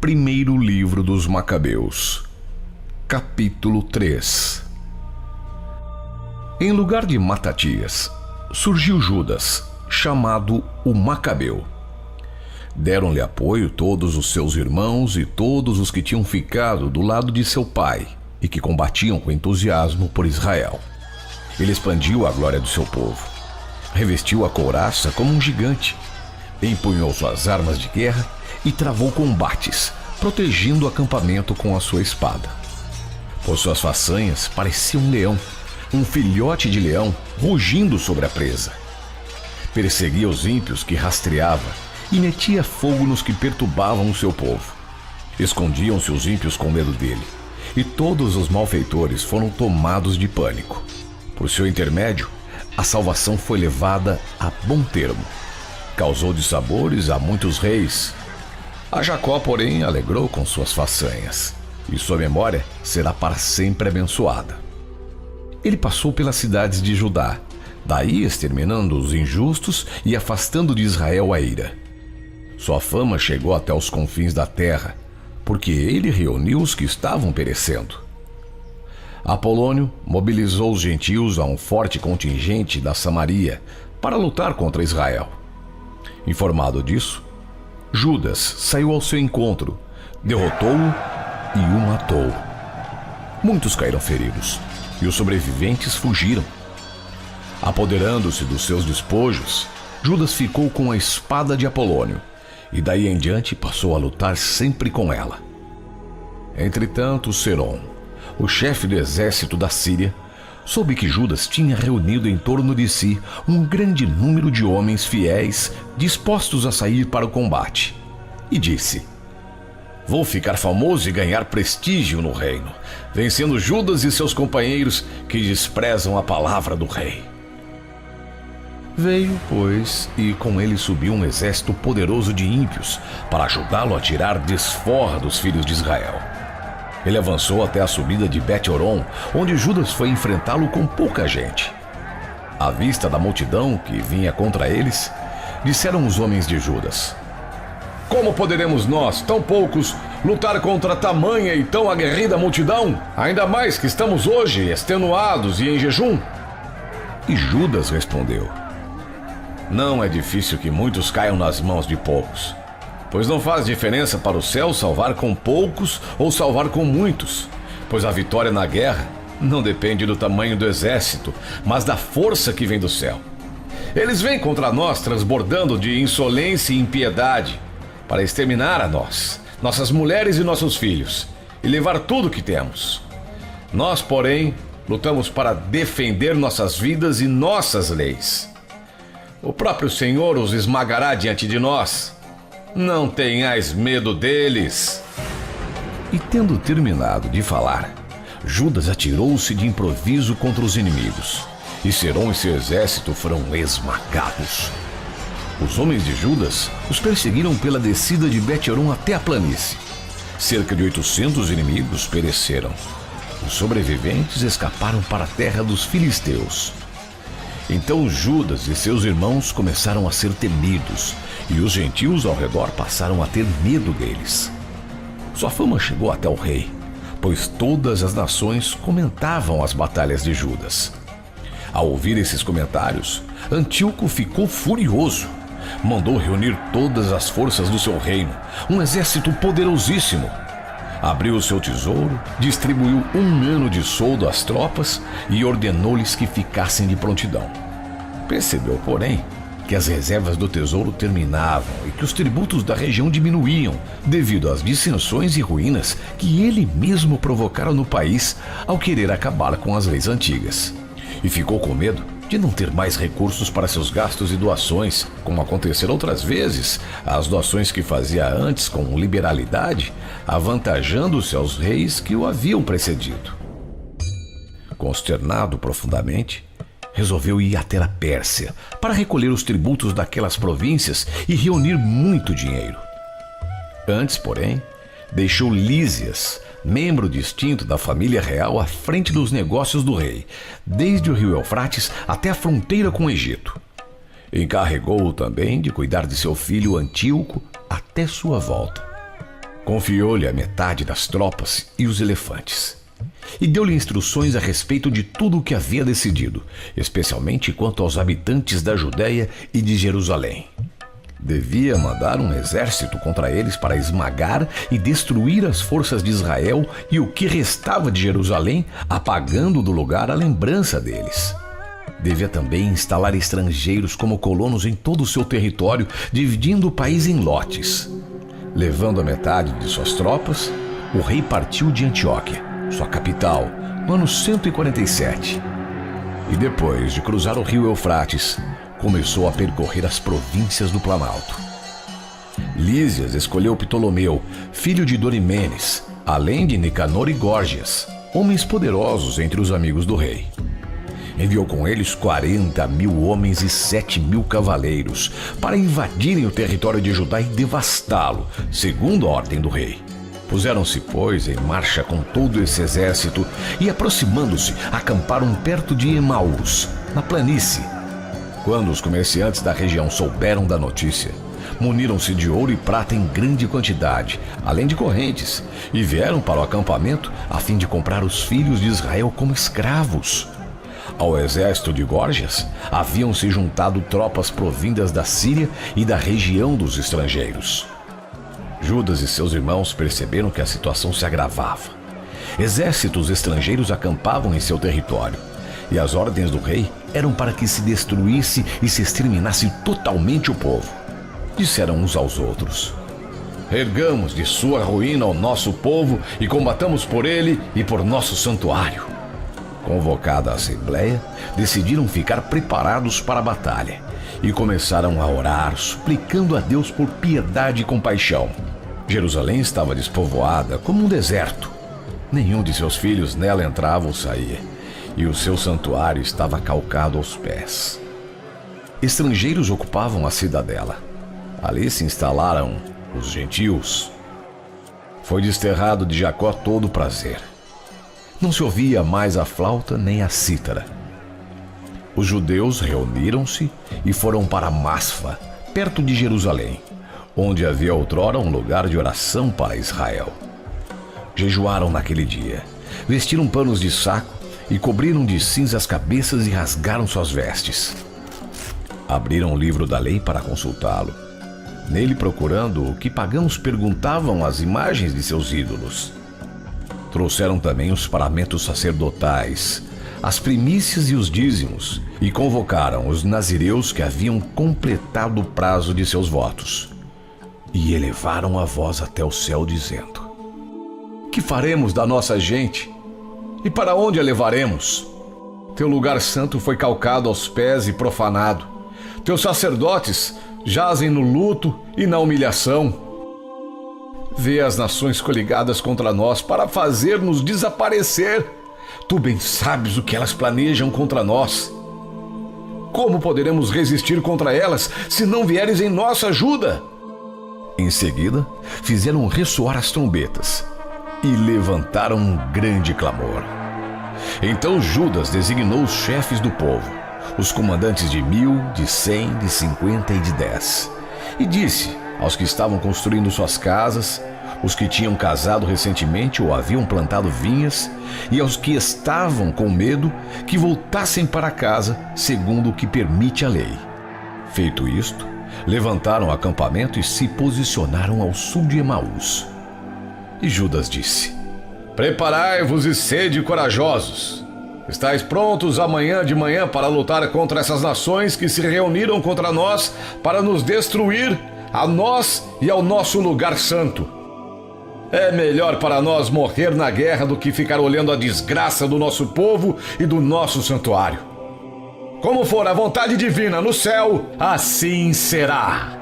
Primeiro livro dos Macabeus, capítulo 3. Em lugar de Matatias, surgiu Judas, chamado o Macabeu. Deram-lhe apoio todos os seus irmãos e todos os que tinham ficado do lado de seu pai e que combatiam com entusiasmo por Israel. Ele expandiu a glória do seu povo, revestiu a couraça como um gigante, empunhou suas armas de guerra e travou combates, protegendo o acampamento com a sua espada. Por suas façanhas parecia um leão, um filhote de leão rugindo sobre a presa. Perseguia os ímpios que rastreava e metia fogo nos que perturbavam o seu povo. Escondiam-se os ímpios com medo dele, e todos os malfeitores foram tomados de pânico. Por seu intermédio, a salvação foi levada a bom termo. Causou dissabores a muitos reis. A Jacó, porém, alegrou com suas façanhas, e sua memória será para sempre abençoada. Ele passou pelas cidades de Judá, daí exterminando os injustos e afastando de Israel a ira. Sua fama chegou até os confins da terra, porque ele reuniu os que estavam perecendo. Apolônio mobilizou os gentios a um forte contingente da Samaria para lutar contra Israel. Informado disso, Judas saiu ao seu encontro, derrotou-o e o matou. Muitos caíram feridos, e os sobreviventes fugiram. Apoderando-se dos seus despojos, Judas ficou com a espada de Apolônio, e daí em diante passou a lutar sempre com ela. Entretanto, Serom, o chefe do exército da Síria, soube que Judas tinha reunido em torno de si um grande número de homens fiéis dispostos a sair para o combate, e disse: "Vou ficar famoso e ganhar prestígio no reino, vencendo Judas e seus companheiros que desprezam a palavra do rei." Veio, pois, e com ele subiu um exército poderoso de ímpios para ajudá-lo a tirar desforra dos filhos de Israel. Ele avançou até a subida de Bet-Horon, onde Judas foi enfrentá-lo com pouca gente. À vista da multidão que vinha contra eles, disseram os homens de Judas: "Como poderemos nós, tão poucos, lutar contra tamanha e tão aguerrida multidão? Ainda mais que estamos hoje extenuados e em jejum." E Judas respondeu: "Não é difícil que muitos caiam nas mãos de poucos, pois não faz diferença para o céu salvar com poucos ou salvar com muitos, pois a vitória na guerra não depende do tamanho do exército, mas da força que vem do céu. Eles vêm contra nós transbordando de insolência e impiedade para exterminar a nós, nossas mulheres e nossos filhos, e levar tudo o que temos. Nós, porém, lutamos para defender nossas vidas e nossas leis. O próprio Senhor os esmagará diante de nós. Não tenhais medo deles." E tendo terminado de falar, Judas atirou-se de improviso contra os inimigos, e Serom e seu exército foram esmagados. Os homens de Judas os perseguiram pela descida de Bet-Horon até a planície. Cerca de 800 inimigos pereceram. Os sobreviventes escaparam para a terra dos filisteus. Então Judas e seus irmãos começaram a ser temidos, e os gentios ao redor passaram a ter medo deles. Sua fama chegou até o rei, pois todas as nações comentavam as batalhas de Judas. Ao ouvir esses comentários, Antíoco ficou furioso. Mandou reunir todas as forças do seu reino, um exército poderosíssimo. Abriu o seu tesouro, distribuiu 1 ano de soldo às tropas e ordenou-lhes que ficassem de prontidão. Percebeu, porém, que as reservas do tesouro terminavam e que os tributos da região diminuíam devido às dissensões e ruínas que ele mesmo provocara no país ao querer acabar com as leis antigas. E ficou com medo de não ter mais recursos para seus gastos e doações, como aconteceram outras vezes, as doações que fazia antes com liberalidade, avantajando-se aos reis que o haviam precedido. Consternado profundamente, resolveu ir até a Pérsia para recolher os tributos daquelas províncias e reunir muito dinheiro. Antes, porém, deixou Lísias, membro distinto da família real, à frente dos negócios do rei, desde o rio Eufrates até a fronteira com o Egito. Encarregou-o também de cuidar de seu filho Antíoco até sua volta. Confiou-lhe a metade das tropas e os elefantes, e deu-lhe instruções a respeito de tudo o que havia decidido, especialmente quanto aos habitantes da Judéia e de Jerusalém. Devia mandar um exército contra eles para esmagar e destruir as forças de Israel e o que restava de Jerusalém, apagando do lugar a lembrança deles. Devia também instalar estrangeiros como colonos em todo o seu território, dividindo o país em lotes. Levando a metade de suas tropas, o rei partiu de Antioquia, sua capital, no ano 147. E depois de cruzar o rio Eufrates, começou a percorrer as províncias do Planalto. Lísias escolheu Ptolomeu, filho de Dorimenes, além de Nicanor e Górgias, homens poderosos entre os amigos do rei. Enviou com eles 40.000 homens e 7.000 cavaleiros para invadirem o território de Judá e devastá-lo, segundo a ordem do rei. Puseram-se, pois, em marcha com todo esse exército e, aproximando-se, acamparam perto de Emaús, na planície. Quando os comerciantes da região souberam da notícia, muniram-se de ouro e prata em grande quantidade, além de correntes, e vieram para o acampamento a fim de comprar os filhos de Israel como escravos. Ao exército de Górgias haviam se juntado tropas provindas da Síria e da região dos estrangeiros. Judas e seus irmãos perceberam que a situação se agravava. Exércitos estrangeiros acampavam em seu território, e as ordens do rei eram para que se destruísse e se exterminasse totalmente o povo. Disseram uns aos outros: ergamos de sua ruína o nosso povo e combatamos por ele e por nosso santuário. Convocada a assembleia, decidiram ficar preparados para a batalha e começaram a orar, suplicando a Deus por piedade e compaixão. Jerusalém estava despovoada como um deserto. Nenhum de seus filhos nela entrava ou saía, e o seu santuário estava calcado aos pés. Estrangeiros ocupavam a cidadela. Ali se instalaram os gentios. Foi desterrado de Jacó todo o prazer. Não se ouvia mais a flauta nem a cítara. Os judeus reuniram-se e foram para Masfa, perto de Jerusalém, onde havia outrora um lugar de oração para Israel. Jejuaram naquele dia, vestiram panos de saco e cobriram de cinza as cabeças e rasgaram suas vestes. Abriram o livro da lei para consultá-lo, nele procurando o que pagãos perguntavam às imagens de seus ídolos. Trouxeram também os paramentos sacerdotais, as primícias e os dízimos, e convocaram os nazireus que haviam completado o prazo de seus votos. E elevaram a voz até o céu, dizendo: que faremos da nossa gente? E para onde a levaremos? Teu lugar santo foi calcado aos pés e profanado. Teus sacerdotes jazem no luto e na humilhação. Vê as nações coligadas contra nós para fazer-nos desaparecer. Tu bem sabes o que elas planejam contra nós. Como poderemos resistir contra elas se não vieres em nossa ajuda? Em seguida, fizeram ressoar as trombetas e levantaram um grande clamor. Então Judas designou os chefes do povo, os comandantes de 1.000, de 100, de 50 e de 10, e disse aos que estavam construindo suas casas, os que tinham casado recentemente ou haviam plantado vinhas, e aos que estavam com medo, que voltassem para casa, segundo o que permite a lei. Feito isto, levantaram o acampamento e se posicionaram ao sul de Emaús. E Judas disse: preparai-vos e sede corajosos. Estais prontos amanhã de manhã para lutar contra essas nações que se reuniram contra nós para nos destruir, a nós e ao nosso lugar santo. É melhor para nós morrer na guerra do que ficar olhando a desgraça do nosso povo e do nosso santuário. Como for a vontade divina no céu, assim será.